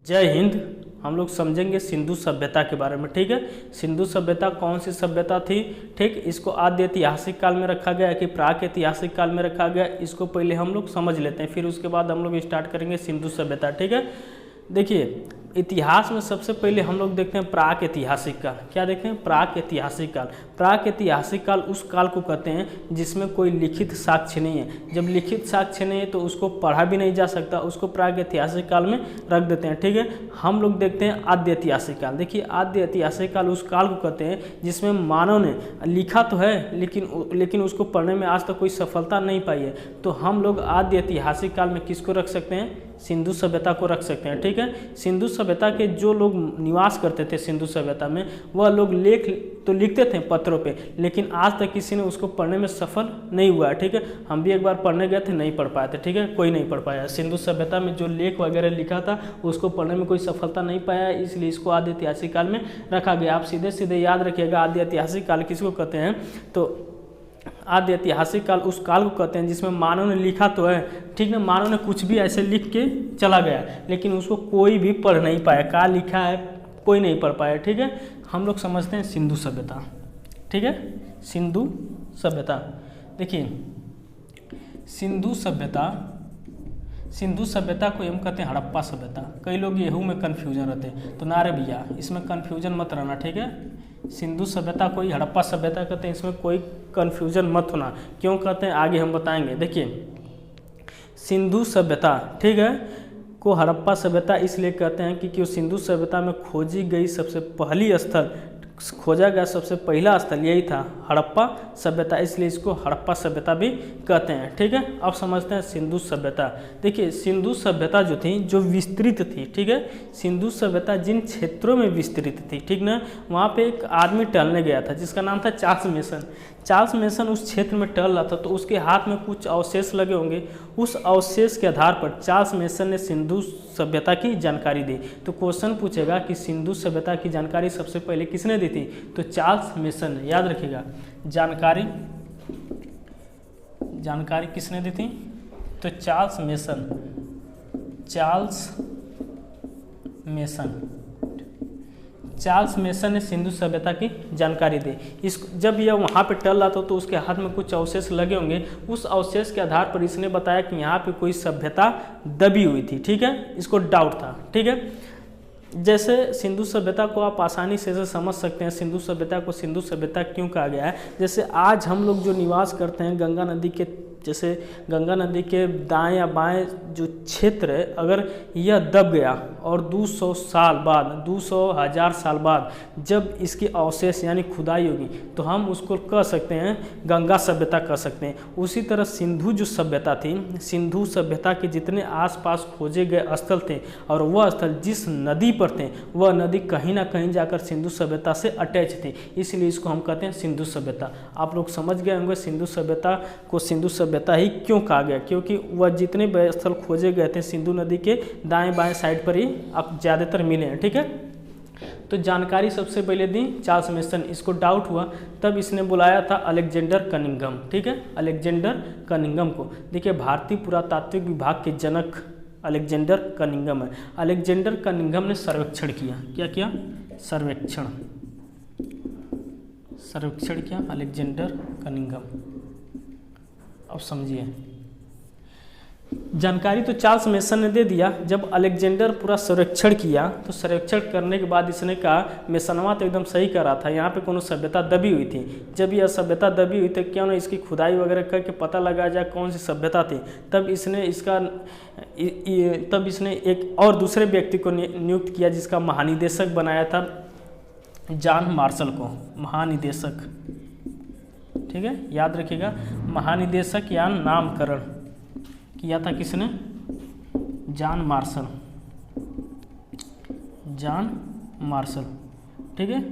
जय हिंद। हम लोग समझेंगे सिंधु सभ्यता के बारे में। ठीक है, सिंधु सभ्यता कौन सी सभ्यता थी? ठीक, इसको आद्य ऐतिहासिक काल में रखा गया है कि प्राक ऐतिहासिक काल में रखा गया, इसको पहले हम लोग समझ लेते हैं, फिर उसके बाद हम लोग स्टार्ट करेंगे सिंधु सभ्यता। ठीक है, देखिए इतिहास में सबसे पहले हम लोग देखते हैं प्राक ऐतिहासिक काल। क्या देखते हैं? प्राक ऐतिहासिक काल। प्राक ऐतिहासिक काल उस काल को कहते हैं जिसमें कोई लिखित साक्ष्य नहीं है। जब लिखित साक्ष्य नहीं है तो उसको पढ़ा भी नहीं जा सकता, उसको प्राक ऐतिहासिक काल में रख देते हैं। ठीक है, हम लोग देखते हैं आद्य ऐतिहासिक काल। देखिए आद्य ऐतिहासिक काल उस काल को कहते हैं जिसमें मानव ने लिखा तो है लेकिन उसको पढ़ने में आज तक कोई सफलता नहीं पाई है। तो हम लोग आद्य ऐतिहासिक काल में किसको रख सकते हैं? सिंधु सभ्यता को रख सकते हैं। ठीक है, सिंधु सभ्यता के जो लोग निवास करते थे सिंधु सभ्यता में, वह लोग लेख तो लिखते थे पत्रों पे, लेकिन आज तक किसी ने उसको पढ़ने में सफल नहीं हुआ है। ठीक है, हम भी एक बार पढ़ने गए थे, नहीं पढ़ पाए थे। ठीक है, कोई नहीं पढ़ पाया। सिंधु सभ्यता में जो लेख वगैरह लिखा था उसको पढ़ने में कोई सफलता नहीं पाया, इसलिए इसको आद्य ऐतिहासिक काल में रखा गया। आप सीधे सीधे याद रखिएगा आद्य ऐतिहासिक काल किसको कहते हैं। तो आद्य ऐतिहासिक काल उस काल को कहते हैं जिसमें मानव ने लिखा तो है, ठीक है, मानव ने कुछ भी ऐसे लिख के चला गया लेकिन उसको कोई भी पढ़ नहीं पाया। क्या लिखा है कोई नहीं पढ़ पाया। ठीक है, हम लोग समझते हैं सिंधु सभ्यता। ठीक है, सिंधु सभ्यता। देखिए सिंधु सभ्यता को हम कहते हैं हड़प्पा सभ्यता। कई लोग येहू में कन्फ्यूजन रहते हैं, तो ना रे भैया इसमें कन्फ्यूजन मत रहना। ठीक है, सिंधु सभ्यता को ही हड़प्पा सभ्यता कहते हैं, इसमें कोई कन्फ्यूजन मत होना। क्यों कहते हैं आगे हम बताएंगे। देखिए सिंधु सभ्यता, ठीक है, को हड़प्पा सभ्यता इसलिए कहते हैं क्योंकि सिंधु सभ्यता में खोजा गया सबसे पहला स्थल यही था, हड़प्पा सभ्यता, इसलिए इसको हड़प्पा सभ्यता भी कहते हैं। ठीक है, अब समझते हैं सिंधु सभ्यता। देखिए सिंधु सभ्यता जो थी जो विस्तृत थी, ठीक है, सिंधु सभ्यता जिन क्षेत्रों में विस्तृत थी, ठीक ना, वहाँ पे एक आदमी टहलने गया था जिसका नाम था चार्ल्स मेसन। चार्ल्स मेसन उस क्षेत्र में टहल रहा था तो उसके हाथ में कुछ अवशेष लगे होंगे। उस अवशेष के आधार पर चार्ल्स मेसन ने सिंधु सभ्यता की जानकारी दी। तो क्वेश्चन पूछेगा कि सिंधु सभ्यता की जानकारी सबसे पहले किसने दी थी? तो चार्ल्स मेसन ने। याद रखिएगा जानकारी किसने दी थी? तो चार्ल्स मेसन ने सिंधु सभ्यता की जानकारी दी। जब यह वहाँ पे टल रहा था तो उसके हाथ में कुछ अवशेष लगे होंगे। उस अवशेष के आधार पर इसने बताया कि यहाँ पे कोई सभ्यता दबी हुई थी। ठीक है, इसको डाउट था। ठीक है, जैसे सिंधु सभ्यता को आप आसानी से समझ सकते हैं। सिंधु सभ्यता को सिंधु सभ्यता क्यों कहा गया है? जैसे आज हम लोग जो निवास करते हैं गंगा नदी के दाएं या बाएं जो क्षेत्र है, अगर यह दब गया और 200,000 साल बाद जब इसके अवशेष यानी खुदाई होगी तो हम उसको कह सकते हैं गंगा सभ्यता कह सकते हैं। उसी तरह सिंधु जो सभ्यता थी, सिंधु सभ्यता के जितने आसपास खोजे गए स्थल थे और वह स्थल जिस नदी पर थे वह नदी कहीं ना कहीं जाकर सिंधु सभ्यता से अटैच थी, इसलिए इसको हम कहते हैं सिंधु सभ्यता। आप लोग समझ गए होंगे सिंधु सभ्यता को सिंधु सभ्यता ही क्यों कहा गया, क्योंकि वह जितने स्थल खोजे गए थे सिंधु नदी के दाएं बाएं साइड पर ही अब ज़्यादातर मिले हैं। ठीक है, तो जानकारी सबसे पहले दी चार्ल्स मेसन। इसको डाउट हुआ तब इसने बुलाया था अलेक्जेंडर कनिंघम। ठीक है, अलेक्जेंडर कनिंघम को। देखिए भारतीय पुरातात्विक विभाग के जनक अलेक्जेंडर कनिंघम है। अलेक्जेंडर कनिंघम ने सर्वेक्षण किया। क्या किया? सर्वेक्षण किया अलेक्जेंडर कनिंघम। अब समझिए, जानकारी तो चार्ल्स मेसन ने दे दिया। जब अलेक्जेंडर पूरा सर्वेक्षण किया तो सर्वेक्षण करने के बाद इसने कहा मेसनवा तो एकदम सही कर रहा था, यहाँ पे कोनो सभ्यता दबी हुई थी। जब यह सभ्यता दबी हुई तो क्यों ना इसकी खुदाई वगैरह करके पता लगा जाए कौन सी सभ्यता थी। तब इसने एक और दूसरे व्यक्ति को नियुक्त किया जिसका महानिदेशक बनाया था जॉन मार्शल को। महानिदेशक, ठीक है, याद रखिएगा, महानिदेशक या नामकरण किया था किसने? John Marshall. ठीक है,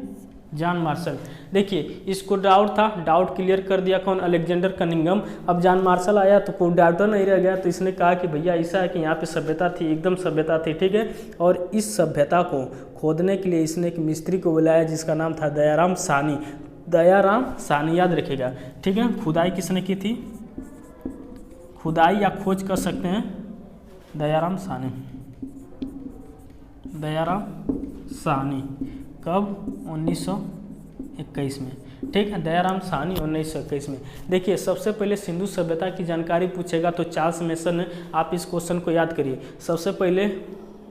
जॉन मार्शल। देखिए इसको डाउट था, डाउट क्लियर कर दिया कौन? Alexander Cunningham. अब जॉन मार्शल आया तो कोई डाउटर नहीं रह गया, तो इसने कहा कि भैया ऐसा है कि यहाँ पे सभ्यता थी, एकदम सभ्यता थी। ठीक है, और इस सभ्यता को खोदने के लिए इसने एक मिस्त्री को बुलाया जिसका नाम था दयाराम सानी। याद रखिएगा। ठीक है, खुदाई किसने की थी? खुदाई या खोज कर सकते हैं दयाराम सानी। दयाराम साहनी। कब? 1921 में। ठीक है, दयाराम साहनी 1921 में। देखिए सबसे पहले सिंधु सभ्यता की जानकारी पूछेगा तो चार्ल्स मेसन ने, आप इस क्वेश्चन को याद करिए। सबसे पहले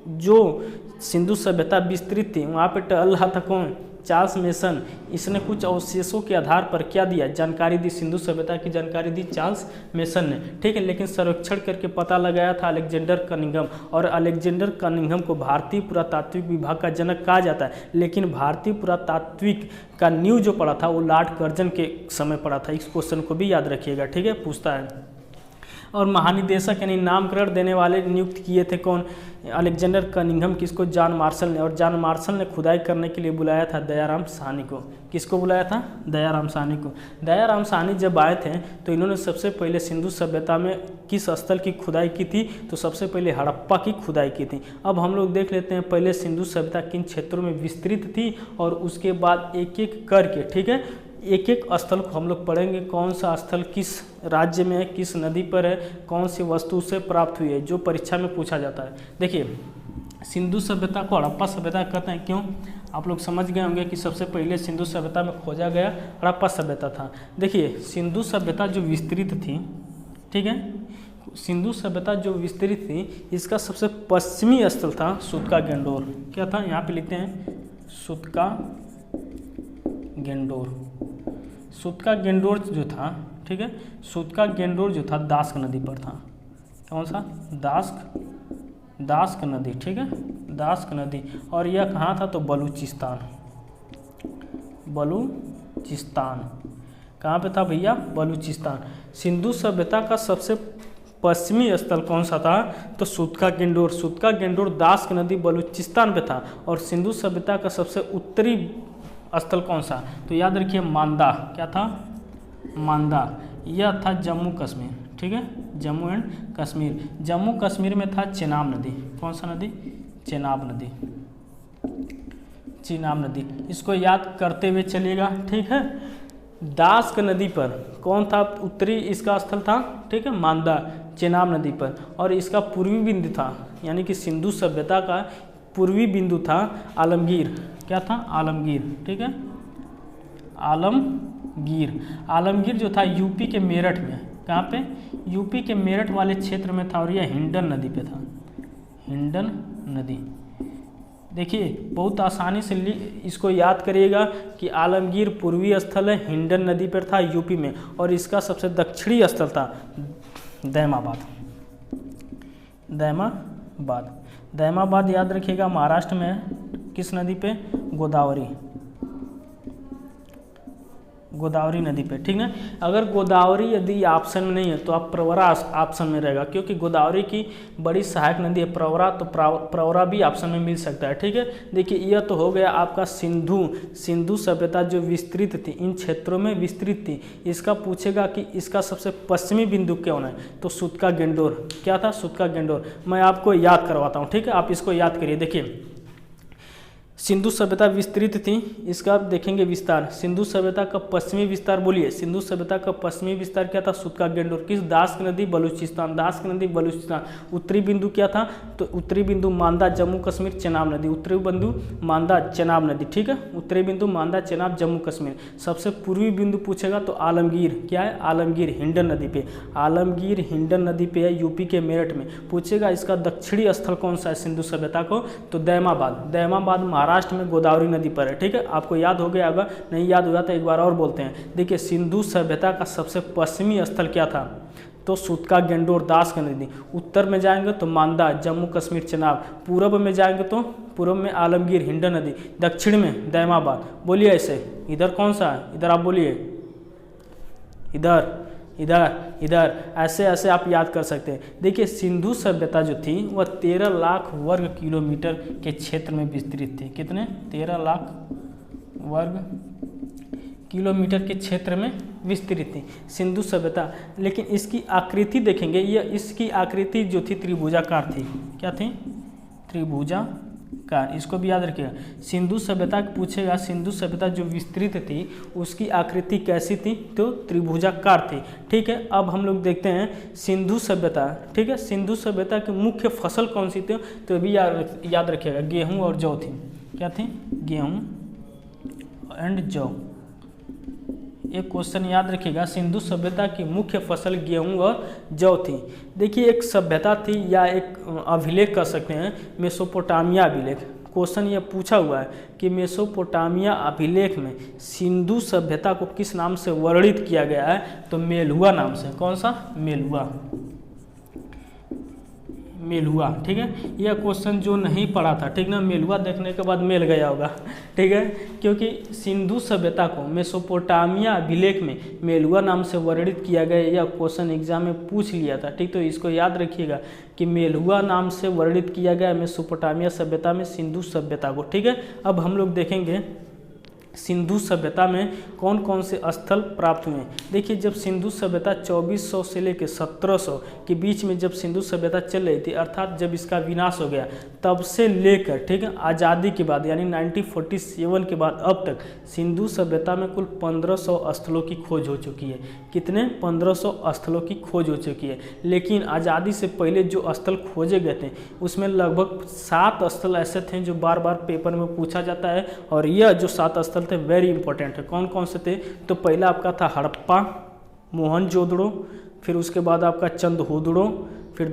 जो सिंधु सभ्यता विस्तृत थी वहाँ पे टहल रहा था कौन? Charles mason. इसने कुछ अवशेषों के आधार पर क्या दिया? जानकारी दी, सिंधु सभ्यता की जानकारी दी चार्ल्स मेसन ने। ठीक है, लेकिन सर्वेक्षण करके पता लगाया था अलेक्जेंडर कनिंघम, और अलेक्जेंडर कनिंघम को भारतीय पुरातात्विक विभाग का जनक कहा जाता है। लेकिन भारतीय पुरातात्विक का नींव जो पड़ा था वो लॉर्ड कर्जन के समय पड़ा था। इस क्वेश्चन को भी याद रखिएगा। ठीक है, पूछता है। और महानिदेशक यानी नामकरण देने वाले नियुक्त किए थे कौन? Alexander Cunningham. किसको? जॉन मार्शल ने। और जॉन मार्शल ने खुदाई करने के लिए बुलाया था दयाराम साहनी को। किसको बुलाया था? दयाराम साहनी को। दयाराम साहनी जब आए थे तो इन्होंने सबसे पहले सिंधु सभ्यता में किस स्थल की खुदाई की थी? तो सबसे पहले हड़प्पा की खुदाई की थी। अब हम लोग देख लेते हैं पहले सिंधु सभ्यता किन क्षेत्रों में विस्तृत थी, और उसके बाद एक एक करके, ठीक है, एक एक स्थल को हम लोग पढ़ेंगे। कौन सा स्थल किस राज्य में है, किस नदी पर है, कौन सी वस्तु से प्राप्त हुई है, जो परीक्षा में पूछा जाता है। देखिए सिंधु सभ्यता को हड़प्पा सभ्यता कहते हैं। क्यों? आप लोग समझ गए होंगे कि सबसे पहले सिंधु सभ्यता में खोजा गया हड़प्पा सभ्यता था। देखिए सिंधु सभ्यता जो विस्तृत थी, ठीक है, सिंधु सभ्यता जो विस्तृत थी इसका सबसे पश्चिमी स्थल था सूतका गेंडोर। क्या था? यहाँ पे लिखते हैं सूतका गेंडोर। सूतका गेंडोर जो था, ठीक है, सूतका गेंडोर जो था दास्क नदी पर था। कौन सा? दास्क नदी। ठीक है, दास्क नदी। और यह कहाँ था? तो बलूचिस्तान। बलूचिस्तान कहाँ पे था भैया? बलूचिस्तान। सिंधु सभ्यता का सबसे पश्चिमी स्थल कौन सा था? तो सूतका गेंडोर। सूतका गेंडोर दास्क नदी बलूचिस्तान पे था। और सिंधु सभ्यता का सबसे उत्तरी स्थल कौन सा? तो याद रखिए मांदा। क्या था? मांदा। यह था जम्मू कश्मीर। ठीक है, जम्मू एंड कश्मीर। जम्मू कश्मीर में था चेनाब नदी। कौन सा नदी? चेनाब नदी। चेनाब नदी, इसको याद करते हुए चलिएगा। ठीक है, दास्क नदी पर कौन था? उत्तरी इसका स्थल था, ठीक है, मांदा, चेनाब नदी पर। और इसका पूर्वी बिंदु था, यानी कि सिंधु सभ्यता का पूर्वी बिंदु था आलमगीर। क्या था? आलमगीर। ठीक है, आलमगीर। आलमगीर जो था यूपी के मेरठ में। कहाँ पे? यूपी के मेरठ वाले क्षेत्र में था। और यह हिंडन नदी पे था। हिंडन नदी। देखिए बहुत आसानी से इसको याद करिएगा कि आलमगीर पूर्वी स्थल है, हिंडन नदी पर था यूपी में। और इसका सबसे दक्षिणी स्थल था दैमाबाद। दैमाबाद। दैमाबाद याद रखिएगा महाराष्ट्र में है। किस नदी पे? गोदावरी। गोदावरी नदी पे। ठीक है, अगर गोदावरी यदि ऑप्शन में नहीं है तो आप प्रवरा ऑप्शन में रहेगा, क्योंकि गोदावरी की बड़ी सहायक नदी है प्रवरा, तो प्रवरा भी ऑप्शन में मिल सकता है। ठीक है, देखिए यह तो हो गया आपका सिंधु सभ्यता जो विस्तृत थी, इन क्षेत्रों में विस्तृत थी। इसका पूछेगा कि इसका सबसे पश्चिमी बिंदु कौन है? तो सूतका गेंडोर। क्या था? सूतका गेंडोर। मैं आपको याद करवाता हूँ। ठीक है, आप इसको याद करिए। देखिए सिंधु सभ्यता विस्तृत थी, इसका देखेंगे विस्तार। सिंधु सभ्यता का पश्चिमी विस्तार बोलिए। सिंधु सभ्यता का पश्चिमी विस्तार क्या था? सूतका गेंडोर। किस? दास्क नदी बलूचिस्तान। दास्क नदी बलूचिस्तान। उत्तरी बिंदु क्या था? तो उत्तरी बिंदु मांदा, जम्मू कश्मीर, चेनाब नदी। उत्तरी बिंदु मांदा, चेनाब नदी। ठीक है, उत्तरी बिंदु मांदा, चेनाब, जम्मू कश्मीर। सबसे पूर्वी बिंदु पूछेगा तो आलमगीर। क्या है? आलमगीर, हिंडन नदी पे। आलमगीर हिंडन नदी पे है, यूपी के मेरठ में। पूछेगा इसका दक्षिणी स्थल कौन सा है सिंधु सभ्यता को? तो दैमाबाद। दैमाबाद महाराष्ट्र में गोदावरी नदी पर है। ठीक है, आपको याद हो गया होगा, नहीं याद हुआ तो एक बार और बोलते हैं। देखिए सिंधु सभ्यता का सबसे पश्चिमी स्थल क्या था? तो सूतका गेंडोर, दास्क नदी। उत्तर में जाएंगे तो मांदा, जम्मू कश्मीर, चेनाब। पूर्व में जाएंगे तो पूर्व में आलमगीर, हिंडन नदी। दक्षिण में दैमाबाद। बोलिए ऐसे, इधर कौन सा है? इधर आप बोलिए, इधर, इधर, इधर। ऐसे ऐसे आप याद कर सकते हैं। देखिए सिंधु सभ्यता जो थी वह 13 लाख वर्ग किलोमीटर के क्षेत्र में विस्तृत थी। कितने? 13 लाख वर्ग किलोमीटर के क्षेत्र में विस्तृत थी सिंधु सभ्यता। लेकिन इसकी आकृति देखेंगे, यह इसकी आकृति जो थी त्रिभुजाकार थी। क्या थी? त्रिभुजाकार। कार, इसको भी याद रखिएगा। सिंधु सभ्यता पूछेगा, सिंधु सभ्यता जो विस्तृत थी उसकी आकृति कैसी थी, तो त्रिभुजाकार थी। ठीक है, अब हम लोग देखते हैं सिंधु सभ्यता। ठीक है, सिंधु सभ्यता की मुख्य फसल कौन सी थी, तो भी याद रखिएगा, गेहूं और जौ थी। क्या थी, गेहूं एंड जौ। एक क्वेश्चन याद रखिएगा, सिंधु सभ्यता की मुख्य फसल गेहूं और जौ थी। देखिए एक सभ्यता थी या एक अभिलेख कर सकते हैं, मेसोपोटामिया अभिलेख। क्वेश्चन ये पूछा हुआ है कि मेसोपोटामिया अभिलेख में सिंधु सभ्यता को किस नाम से वर्णित किया गया है, तो मेलुआ नाम से। कौन सा, मेलुआ, मेलुआ। ठीक है, यह क्वेश्चन जो नहीं पढ़ा था, ठीक ना, मेलुआ देखने के बाद मिल गया होगा। ठीक है, क्योंकि सिंधु सभ्यता को मेसोपोटामिया अभिलेख में मेलुआ नाम से वर्णित किया गया, यह क्वेश्चन एग्जाम में पूछ लिया था। ठीक, तो इसको याद रखिएगा कि मेलुआ नाम से वर्णित किया गया मेसोपोटामिया सभ्यता में सिंधु सभ्यता को। ठीक है, अब हम लोग देखेंगे सिंधु सभ्यता में कौन कौन से स्थल प्राप्त हुए। देखिए जब सिंधु सभ्यता 2400 से लेकर 1700 के बीच में जब सिंधु सभ्यता चल रही थी, अर्थात जब इसका विनाश हो गया, तब से लेकर, ठीक है, आज़ादी के बाद यानी 1947 के बाद अब तक सिंधु सभ्यता में कुल 1500 स्थलों की खोज हो चुकी है। कितने, 1500 स्थलों की खोज हो चुकी है। लेकिन आज़ादी से पहले जो स्थल खोजे गए थे उसमें लगभग 7 स्थल ऐसे थे जो बार बार पेपर में पूछा जाता है, और यह जो 7 स्थल थे वेरी इंपॉर्टेंट है। कौन कौन से थे, तो पहला आपका था हड़प्पा, मोहनजोदड़ो, फिर उसके बाद आपका चंदहुदड़ो, फिर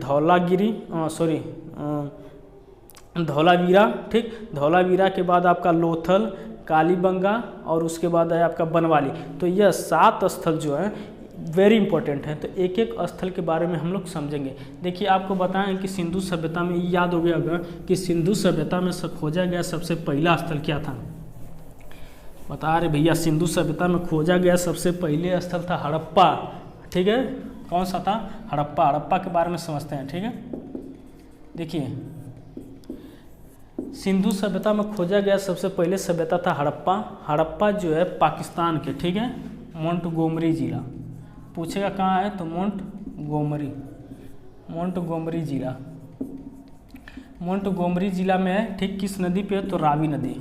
धौलावीरा। ठीक, धौलावीरा के बाद आपका लोथल, कालीबंगा, और उसके बाद है आपका बनवाली। तो यह 7 स्थल जो है वेरी इंपॉर्टेंट है। तो एक एक स्थल के बारे में हम लोग समझेंगे। देखिए आपको बताएं कि सिंधु सभ्यता में याद हो गया होगा कि सिंधु सभ्यता में खोजा गया सबसे पहला स्थल क्या था, बता रहे भैया, सिंधु सभ्यता में खोजा गया सबसे पहले स्थल था हड़प्पा। ठीक है, कौन सा था, हड़प्पा। हड़प्पा के बारे में समझते हैं। ठीक है, देखिए सिंधु सभ्यता में खोजा गया सबसे पहले सभ्यता था हड़प्पा। हड़प्पा जो है पाकिस्तान के, ठीक है, मोंटगोमरी जिला। पूछेगा कहाँ है, तो मोंटगोमरी जिला, मोंटगोमरी जिला में है। ठीक, किस नदी पे है, तो रावी नदी।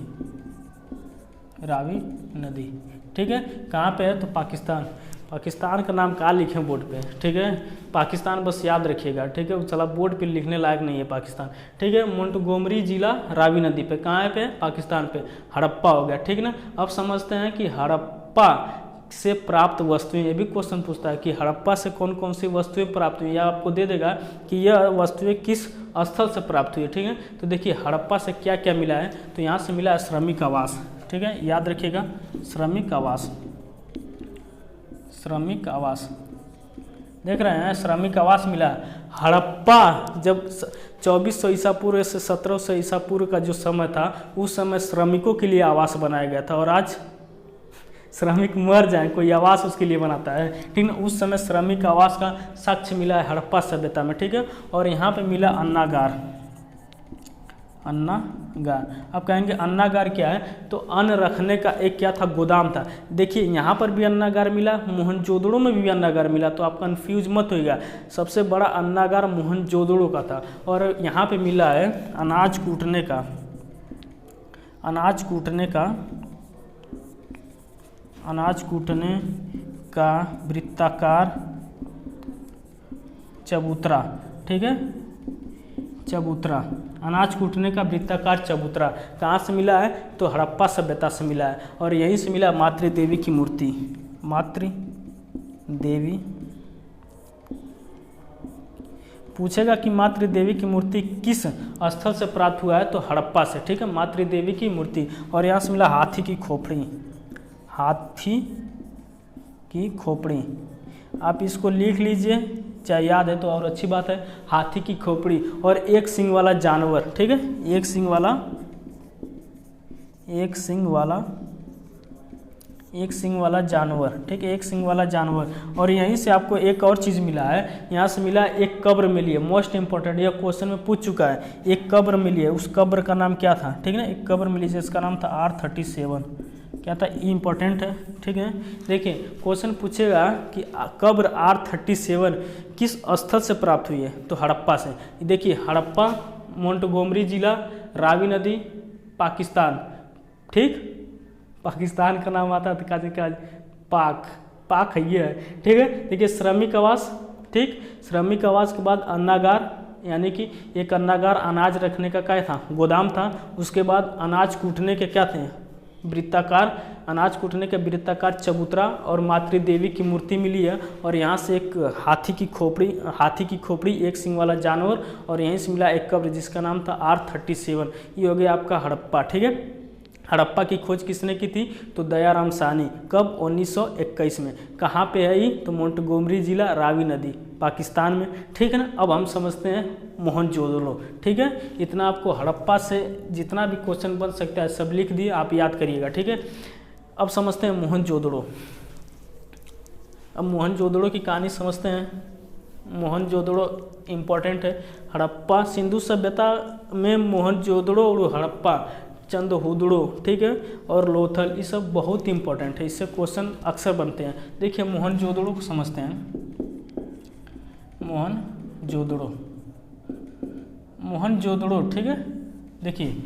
ठीक है, कहाँ पे है, तो पाकिस्तान। पाकिस्तान का नाम कहाँ लिखें बोर्ड पे, ठीक है, पाकिस्तान बस याद रखिएगा। ठीक है, चला बोर्ड पे लिखने लायक नहीं है पाकिस्तान। ठीक है, मोंटगोमरी जिला रावी नदी पे, कहाँ पे, पाकिस्तान पे। हड़प्पा हो गया। ठीक ना, अब समझते हैं कि हड़प्पा से प्राप्त वस्तुएं, ये भी क्वेश्चन पूछता है कि हड़प्पा से कौन कौन सी वस्तुएं प्राप्त हुई, या आपको दे देगा कि यह वस्तुएं किस स्थल से प्राप्त हुई है। ठीक है, तो देखिए हड़प्पा से क्या क्या मिला है, तो यहाँ से मिला है श्रमिक आवास। ठीक है, याद रखिएगा, श्रमिक आवास देख रहे हैं, श्रमिक आवास मिला। हड़प्पा जब 2400 ईसा पूर्व से 1700 ईसा पूर्व का जो समय था, उस समय श्रमिकों के लिए आवास बनाया गया था, और आज श्रमिक मर जाए कोई आवास उसके लिए बनाता है। ठीक है, उस समय श्रमिक आवास का साक्ष्य मिला है हड़प्पा सभ्यता में। ठीक है, और यहाँ पे मिला अन्नागार। अब कहेंगे अन्नागार क्या है, तो अन्न रखने का एक क्या था, गोदाम था। देखिए यहाँ पर भी अन्नागार मिला, मोहनजोदड़ो में भी अन्नागार मिला, तो आप कंफ्यूज मत होइएगा। सबसे बड़ा अन्नागार मोहनजोदड़ो का था। और यहाँ पे मिला है अनाज कूटने का वृत्ताकार चबूतरा। ठीक है, चबूतरा, अनाज कूटने का वृत्ताकार चबूतरा कहाँ से मिला है, तो हड़प्पा सभ्यता से मिला है। और यहीं से मिला मातृदेवी की मूर्ति। मातृदेवी पूछेगा कि मातृदेवी की मूर्ति किस स्थल से प्राप्त हुआ है, तो हड़प्पा से। ठीक है, मातृदेवी की मूर्ति। और यहाँ से मिला हाथी की खोपड़ी। आप इसको लिख लीजिए, चाहे याद है तो और अच्छी बात है। हाथी की खोपड़ी और एक सींग वाला जानवर। ठीक है, एक सींग वाला जानवर। ठीक है, एक सींग वाला जानवर। और यहीं से आपको एक और चीज़ मिला है, यहाँ से मिला एक कब्र मिली है। मोस्ट इंपॉर्टेंट, यह क्वेश्चन में पूछ चुका है। एक कब्र मिली है, उस कब्र का नाम क्या था, ठीक है ना, एक कब्र मिली जिसका नाम था R37। क्या था, इम्पोर्टेंट है, ठीक है। देखिए क्वेश्चन पूछेगा कि कब्र R37 किस स्थल से प्राप्त हुई है, तो हड़प्पा से। देखिए हड़प्पा, मोंटगोमरी जिला, रावी नदी, पाकिस्तान, ठीक, पाकिस्तान का नाम आता है तो क्या पाक है ये है, ठीक है। देखिए श्रमिक आवास, ठीक, श्रमिक आवास के बाद अन्नागार, यानी कि एक अन्नागार अनाज रखने का क्या था, गोदाम था। उसके बाद अनाज कूटने के क्या थे, वृत्ताकार, अनाज कूटने के वृत्ताकार चबूतरा, और मातृ देवी की मूर्ति मिली है। और यहाँ से एक हाथी की खोपड़ी, एक सिंग वाला जानवर, और यहीं से मिला एक कब्र जिसका नाम था R37। ये हो गया आपका हड़प्पा, ठीक है। हड़प्पा की खोज किसने की थी, तो दयाराम साहनी। कब, 1921 में। कहाँ पे है ये, तो मोंटगोमरी जिला, रावी नदी, पाकिस्तान में, ठीक है ना। अब हम समझते हैं मोहनजोदड़ो, ठीक है। इतना आपको हड़प्पा से जितना भी क्वेश्चन बन सकता है सब लिख दिए, आप याद करिएगा, ठीक है। अब समझते हैं मोहनजोदड़ो। अब मोहनजोदड़ो की कहानी समझते हैं। मोहनजोदड़ो इम्पोर्टेंट है। हड़प्पा सिंधु सभ्यता में मोहनजोदड़ो और हड़प्पा, चंदहुदड़ो, ठीक है, और लोथल, ये सब बहुत इंपॉर्टेंट है, इससे क्वेश्चन अक्सर बनते हैं। देखिए मोहनजोदड़ो को समझते हैं। मोहनजोदड़ो, ठीक है। देखिए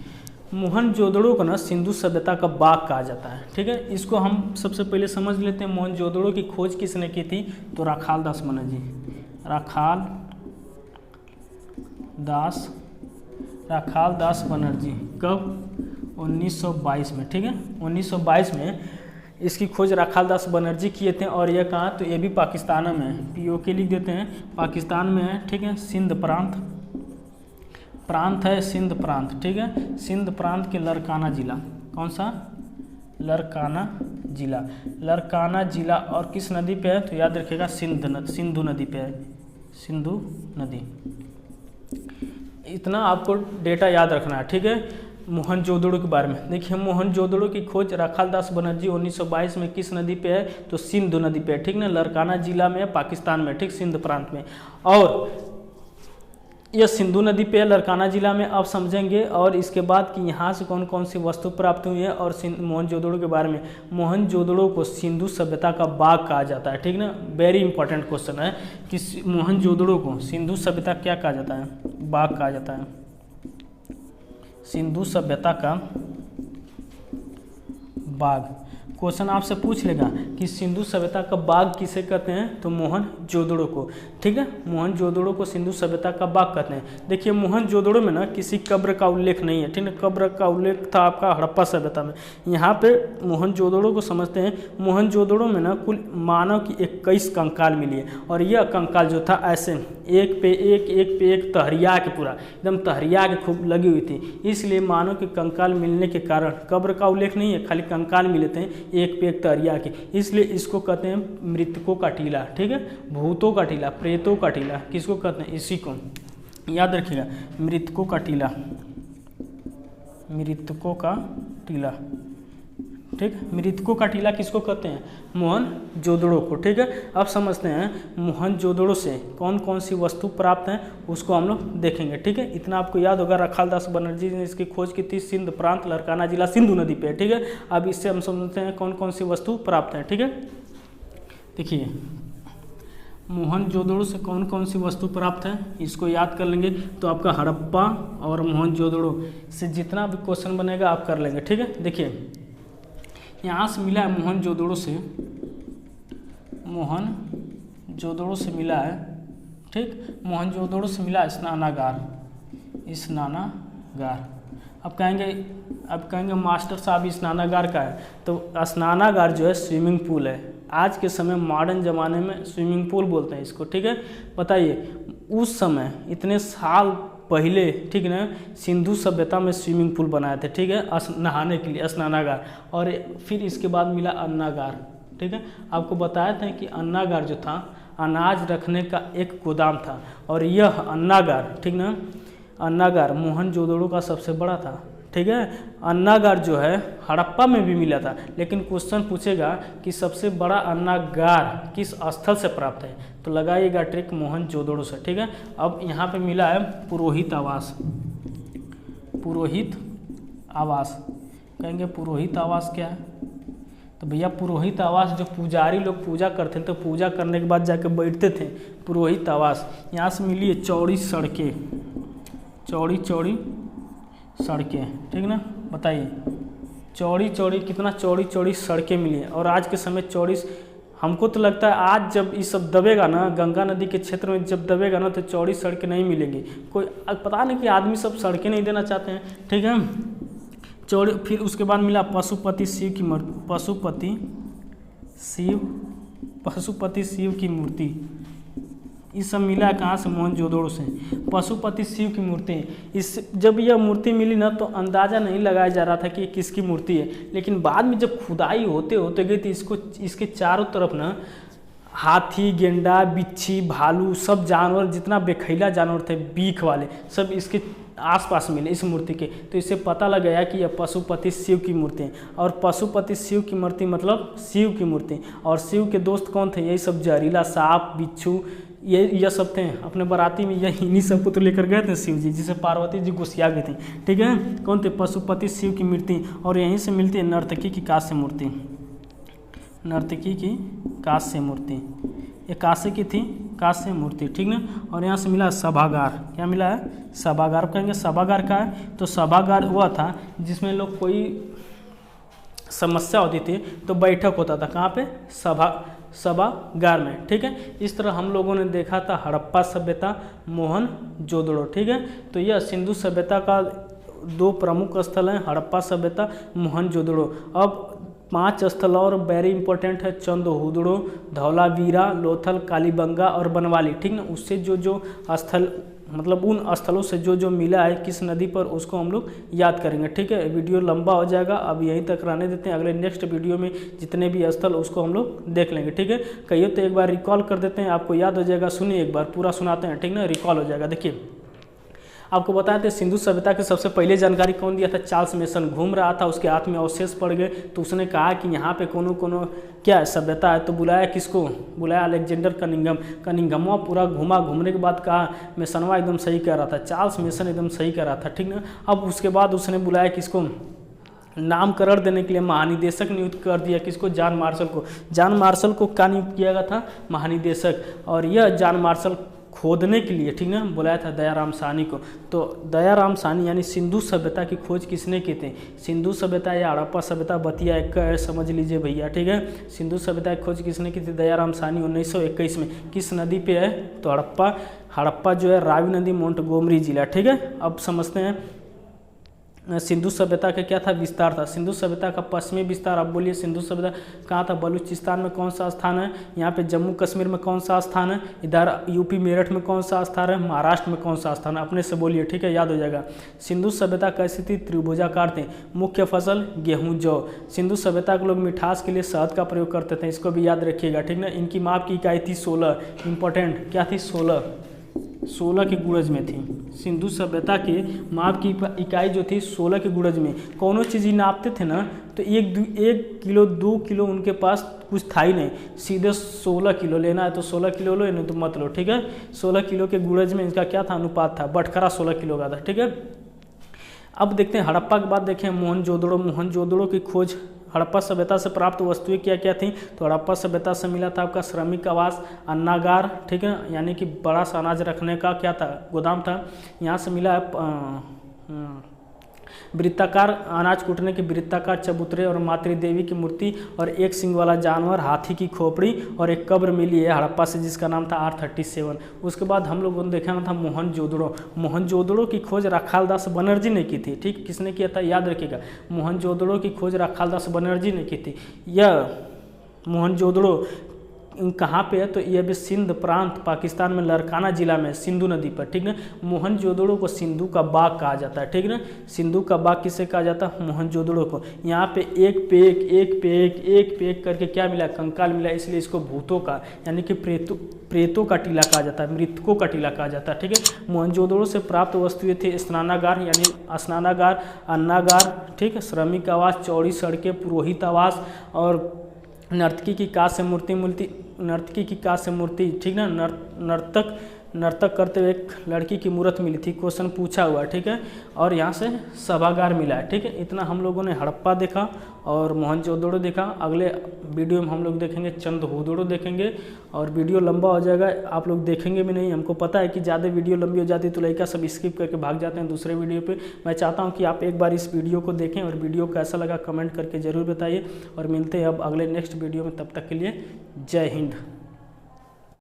मोहनजोदड़ो को ना सिंधु सभ्यता का बाग कहा जाता है, ठीक है। इसको हम सबसे पहले समझ लेते हैं। मोहनजोदड़ो की खोज किसने की थी, तो राखाल दास बनर्जी। राखाल दास बनर्जी। कब, 1922 में, ठीक है। 1922 में इसकी खोज राखाल दास बनर्जी किए थे। और यह कहाँ, तो ये भी पाकिस्तान में है, POK लिख देते हैं, पाकिस्तान में है, ठीक है। सिंध प्रांत है, सिंध प्रांत, ठीक है। सिंध प्रांत के लरकाना जिला, कौन सा, लरकाना जिला, और किस नदी पे है, तो याद रखिएगा सिंधु नदी पे है, सिंधु नदी। इतना आपको डेटा याद रखना है, ठीक है। मोहनजोदड़ो के बारे में देखिए, मोहनजोदड़ो की खोज राखाल दास बनर्जी 1922 में किस नदी पे है, तो सिंधु नदी पे है, ठीक ना। लरकाना जिला में, पाकिस्तान में, ठीक, सिंध प्रांत में। और यह सिंधु नदी पे है, लरकाना जिला में। अब समझेंगे और इसके बाद कि यहाँ से कौन कौन सी वस्तु प्राप्त हुई है। और मोहनजोदड़ो के बारे में, मोहनजोदड़ो को सिंधु सभ्यता का बाग कहा जाता है, ठीक ना। वेरी इंपॉर्टेंट क्वेश्चन है कि मोहनजोदड़ो को सिंधु सभ्यता क्या कहा जाता है, बाग कहा जाता है, सिंधु सभ्यता का बाग। क्वेश्चन आपसे पूछ लेगा कि सिंधु सभ्यता का बाग किसे कहते हैं, तो मोहनजोदड़ो को, ठीक है। मोहनजोदड़ो को सिंधु सभ्यता का बाग कहते हैं। देखिए मोहनजोदड़ो में ना किसी कब्र का उल्लेख नहीं है, ठीक है। कब्र का उल्लेख था आपका हड़प्पा सभ्यता में। यहाँ पे मोहनजोदड़ो को समझते हैं। मोहनजोदड़ो में ना कुल मानव की 21 कंकाल मिली है। और यह कंकाल जो था ऐसे एक पे एक तहरिया के, पूरा एकदम तहरिया के खूब लगी हुई थी। इसलिए मानव के कंकाल मिलने के कारण कब्र का उल्लेख नहीं है, खाली कंकाल मिले थे एक पे एक तहरिया के, इसलिए इसको कहते हैं मृतकों का टीला, ठीक है। भूतों का टीला, प्रेतों का टीला, किसको कहते हैं, इसी को याद रखिएगा, मृतकों का टीला, मृतकों का टीला, ठीक। मृतकों का टीला किसको कहते हैं, मोहनजोदड़ो को, ठीक है। अब समझते हैं मोहनजोदड़ो से कौन कौन सी वस्तु प्राप्त हैं, उसको हम लोग देखेंगे, ठीक है। इतना आपको याद होगा। राखाल दास बनर्जी ने इसकी खोज की थी, सिंध प्रांत, लरकाना जिला, सिंधु नदी पे, ठीक है। अब इससे हम समझते हैं कौन कौन सी वस्तु प्राप्त है, ठीक है। देखिए मोहनजोदड़ो से कौन कौन सी वस्तु प्राप्त है, इसको याद कर लेंगे तो आपका हड़प्पा और मोहनजोदड़ो से जितना भी क्वेश्चन बनेगा आप कर लेंगे, ठीक है। देखिए यहाँ से मिला है मोहनजोदड़ो से मिला है, ठीक। मोहनजोदड़ो से मिला स्नानागार। अब कहेंगे मास्टर साहब स्नानागार का है, तो स्नानागार जो है स्विमिंग पूल है। आज के समय मॉडर्न ज़माने में स्विमिंग पूल बोलते हैं इसको, ठीक है। बताइए उस समय इतने साल पहले, ठीक ना, सिंधु सभ्यता में स्विमिंग पूल बनाए थे, ठीक है, नहाने के लिए, स्नानागार। और फिर इसके बाद मिला अन्नागार, ठीक है। आपको बताया था कि अन्नागार जो था अनाज रखने का एक गोदाम था। और यह अन्नागार, ठीक ना, अन्नागार मोहनजोदड़ो का सबसे बड़ा था, ठीक है। अन्नागार जो है हड़प्पा में भी मिला था, लेकिन क्वेश्चन पूछेगा कि सबसे बड़ा अन्नागार किस स्थल से प्राप्त है, तो लगाइएगा ट्रिक मोहनजोदड़ो से, ठीक है। अब यहाँ पे मिला है पुरोहित आवास। कहेंगे पुरोहित आवास क्या है, तो भैया पुरोहित आवास जो पुजारी लोग पूजा करते थे, तो पूजा करने के बाद जाके बैठते थे पुरोहित आवास। यहाँ से मिली है चौड़ी सड़कें, चौड़ी चौड़ी सड़कें, ठीक ना, बताइए चौड़ी चौड़ी, कितना चौड़ी चौड़ी सड़कें मिली है। और आज के समय चौड़ी, हमको तो लगता है आज जब ये सब दबेगा ना, गंगा नदी के क्षेत्र में जब दबेगा ना, तो चौड़ी सड़कें नहीं मिलेंगी। कोई पता नहीं कि आदमी सब सड़कें नहीं देना चाहते हैं, ठीक है। चौड़ी, फिर उसके बाद मिला पशुपति शिव की मूर्ति, पशुपति शिव की मूर्ति। ये सब मिला है कहाँ से? मोहनजोदड़ो से। पशुपति शिव की मूर्ति, इस जब यह मूर्ति मिली ना, तो अंदाज़ा नहीं लगाया जा रहा था कि किसकी मूर्ति है, लेकिन बाद में जब खुदाई होते होते गई, तो इसके चारों तरफ ना हाथी, गेंडा, बिच्छी, भालू, सब जानवर, जितना बेखैला जानवर थे बीख वाले, सब इसके आसपास मिले इस मूर्ति के। तो इससे पता लग गया कि यह पशुपति शिव की मूर्ति है। और पशुपति शिव की मूर्ति मतलब शिव की मूर्ति। और शिव के दोस्त कौन थे? यही सब जहरीला सांप, बिच्छू, ये सब थे। अपने बाराती में यही इन्हीं सबको तो लेकर गए थे शिव जी, जिसे पार्वती जी गुस्सिया गई थी, ठीक है। कौन थे? पशुपति शिव की मूर्ति। और यहीं से मिलती है नर्तकी की कांस्य मूर्ति, नर्तकी की कांस्य मूर्ति, ये कांस्य की थी, कांस्य मूर्ति, ठीक ना। और यहाँ से मिला सभागार, क्या मिला है? सभागार। कहेंगे सभागार का है, तो सभागार हुआ था जिसमें लोग कोई समस्या होती थी तो बैठक होता था, कहाँ पे? सभागार में, ठीक है। इस तरह हम लोगों ने देखा था हड़प्पा सभ्यता, मोहनजोदड़ो, ठीक है। तो यह सिंधु सभ्यता का दो प्रमुख स्थल हैं, हड़प्पा सभ्यता, मोहनजोदड़ो। अब 5 स्थल और वेरी इंपॉर्टेंट है, चंदहुदड़ो, धौलावीरा, लोथल, कालीबंगा और बनवाली, ठीक ना। उससे जो स्थल, मतलब उन स्थलों से जो मिला है किस नदी पर, उसको हम लोग याद करेंगे, ठीक है। वीडियो लंबा हो जाएगा, अब यहीं तक रहने देते हैं। अगले नेक्स्ट वीडियो में जितने भी स्थल उसको हम लोग देख लेंगे, ठीक है। कहिए तो एक बार रिकॉल कर देते हैं, आपको याद हो जाएगा। सुनिए एक बार पूरा सुनाते हैं, ठीक ना, रिकॉल हो जाएगा। देखिए आपको बताते हैं सिंधु सभ्यता की सबसे पहले जानकारी कौन दिया था? Charles mason. घूम रहा था, उसके हाथ में अवशेष पड़ गए, तो उसने कहा कि यहाँ पे कोनो क्या सभ्यता है, तो बुलाया किसको? बुलाया अलेक्जेंडर कनिंघमवा। पूरा घूमने के बाद कहा मेसनवा एकदम सही कह रहा था, चार्ल्स मेसन एकदम सही कह रहा था, ठीक ना। अब उसके बाद उसने बुलाया किसको? नामकरण देने के लिए महानिदेशक नियुक्त कर दिया, किसको? जॉन मार्शल को। जॉन मार्शल को क्या नियुक्त किया गया था? महानिदेशक। और यह जॉन मार्शल खोदने के लिए, ठीक ना, बुलाया था दयाराम साहनी को। तो दयाराम साहनी यानी सिंधु सभ्यता की खोज किसने की थी? सिंधु सभ्यता या हड़प्पा सभ्यता, बतिया एक समझ लीजिए भैया, ठीक है। सिंधु सभ्यता की खोज किसने की थी? दयाराम साहनी। 1921 में। किस नदी पे है? तो हड़प्पा जो है रावी नदी, मोंटगोमरी जिला, ठीक है। अब समझते हैं सिंधु सभ्यता का क्या था? विस्तार था। सिंधु सभ्यता का पश्चिमी विस्तार। अब बोलिए सिंधु सभ्यता कहाँ था? बलूचिस्तान में कौन सा स्थान है? यहाँ पे जम्मू कश्मीर में कौन सा स्थान है? इधर यूपी मेरठ में कौन सा स्थान है? महाराष्ट्र में कौन सा स्थान है? अपने से बोलिए, ठीक है, याद हो जाएगा। सिंधु सभ्यता कैसी थी? त्रिभुजाकार थी। मुख्य फसल गेहूँ, जौ। सिंधु सभ्यता के लोग मिठास के लिए शहद का प्रयोग करते थे, इसको भी याद रखिएगा, ठीक ना। इनकी माप की इकाई थी 16, इंपॉर्टेंट क्या थी? 16 के गुणज में थी। सिंधु सभ्यता के माप की इकाई जो थी 16 के गुणज में। कौनो चीज़ ही नापते थे ना, तो 1 किलो 2 किलो उनके पास कुछ था ही नहीं, सीधे 16 किलो लेना है तो 16 किलो लो, नहीं तो मत लो, ठीक है। 16 किलो के गुणज में इनका क्या था? अनुपात था। बटखरा 16 किलो का था, ठीक है। अब देखते हैं हड़प्पा के बाद देखें मोहनजोदड़ो। मोहनजोदड़ो की खोज। हड़प्पा सभ्यता से प्राप्त वस्तुएं क्या क्या थी? तो हड़प्पा सभ्यता से मिला था आपका श्रमिक आवास, अन्नागार, ठीक है, यानी कि बड़ा सा अनाज रखने का क्या था? गोदाम था। यहाँ से मिला वृत्ताकार अनाज कूटने के वृत्ताकार चबूतरे और मातृ देवी की मूर्ति और एक सिंग वाला जानवर, हाथी की खोपड़ी और एक कब्र मिली है हड़प्पा से जिसका नाम था R37। उसके बाद हम लोगों ने देखा था मोहनजोदड़ो। मोहनजोदड़ो की खोज राखालदास बनर्जी ने की थी, ठीक। किसने किया था? याद रखिएगा, मोहनजोदड़ो की खोज राखालदास बनर्जी ने की थी। यह मोहनजोदड़ो कहाँ पे है? तो ये भी सिंध प्रांत, पाकिस्तान में लरकाना जिला में, सिंधु नदी पर, ठीक ना। मोहनजोदड़ो को सिंधु का बाग कहा जाता है, ठीक ना। सिंधु का बाग किसे कहा जाता है? मोहनजोदड़ो को। यहाँ पे एक पे एक करके क्या मिला? कंकाल मिला, इसलिए इसको भूतों का यानी कि प्रेतों का टीला कहा जाता है, मृतकों का टीला कहा जाता है, ठीक है। मोहनजोदड़ो से प्राप्त वस्तुएं थी स्नानागार यानी स्नानागार, अन्नागार, ठीक है, श्रमिक आवास, चौड़ी सड़कें, पुरोहित आवास और नर्तकी की कांस्य मूर्ति, ठीक ना। नर्तक करते हुए एक लड़की की मूर्त मिली थी, क्वेश्चन पूछा हुआ, ठीक है। और यहाँ से सभागार मिला है, ठीक है। इतना हम लोगों ने हड़प्पा देखा और मोहनजोदड़ो देखा। अगले वीडियो में हम लोग देखेंगे चंद्रहूदड़ो देखेंगे, और वीडियो लंबा हो जाएगा, आप लोग देखेंगे भी नहीं। हमको पता है कि ज़्यादा वीडियो लंबी हो जाती है तो लड़का सब स्किप करके भाग जाते हैं दूसरे वीडियो पे। मैं चाहता हूँ कि आप एक बार इस वीडियो को देखें और वीडियो कैसा लगा कमेंट करके ज़रूर बताइए, और मिलते हैं अब अगले नेक्स्ट वीडियो में। तब तक के लिए जय हिंद।